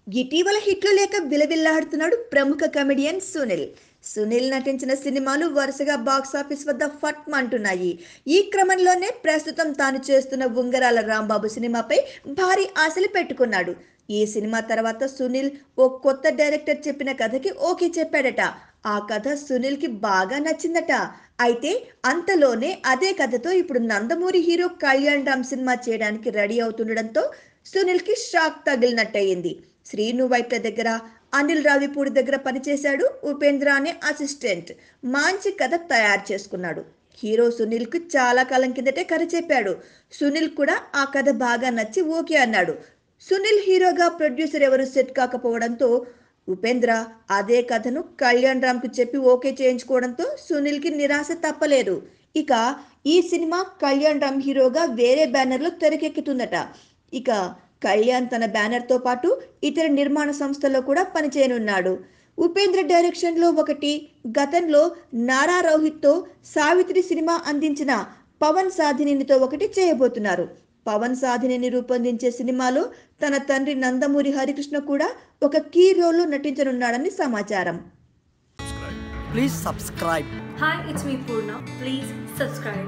ఇటీవల హిట్లు లేక విలవిల్లాడుతున్నాడు ప్రముఖ కమెడియన్ సునీల్ నటించిన సినిమాలు వరుసగా బాక్సాఫీస్ వద్ద ఫట్ అంటున్నాయి. ఈ క్రమంలోనే ప్రస్తుతం తాను చేస్తున్న ఉంగరాల రాంబాబు సినిమాపై భారీ ఆశలు పెట్టుకున్నాడు. ఈ సినిమా తర్వాత సునీల్ ఓ కొత్త డైరెక్టర్ చెప్పిన కథకి ఓకే చెప్పాడట. ఆ కథ సునీల్ కి బాగా నచ్చిందట. అయితే అంతలోనే అదే కథతో ఇప్పుడు నందమూరి హీరో కళ్యాణ్ రామ్ సినిమా చేయడానికి రెడీ అవుతుండడంతో సునీల్ కి షాక్ తగిలినట్టయింది. శ్రీను వైట్ల దగ్గర, అనిల్ రావిపూడి దగ్గర పనిచేశాడు. ఉపేంద్ర అనే అసిస్టెంట్ మంచి కథ తయారు చేసుకున్నాడు. హీరో సునీల్ కు చాలా కాలం కిందటే కథ చెప్పాడు. సునీల్ కూడా ఆ కథ బాగా నచ్చి ఓకే అన్నాడు. సునీల్ హీరోగా ప్రొడ్యూసర్ ఎవరు సెట్ కాకపోవడంతో ఉపేంద్ర అదే కథను కళ్యాణ్ రామ్ కు చెప్పి ఓకే చేయించుకోవడంతో సునీల్ కి నిరాశ తప్పలేదు. ఇక ఈ సినిమా కళ్యాణ్ రామ్ హీరోగా వేరే బ్యానర్లో తెరకెక్కుతుందట. ఇక కళ్యాణ్ తన బ్యానర్తో పాటు ఇతర నిర్మాణ సంస్థల్లో కూడా పనిచేయనున్నాడు. ఉపేంద్ర డైరెక్షన్లో ఒకటి, గతంలో నారా రోహిత్తో సావిత్రి సినిమా అందించిన పవన్ సాధినేనితో ఒకటి చేయబోతున్నారు. పవన్ సాధినేని రూపొందించే సినిమాలో తన తండ్రి నందమూరి హరికృష్ణ కూడా ఒక కీ రోల్లో నటించనున్నాడని సమాచారం. Please subscribe. Hi, it's me Purna. Please subscribe.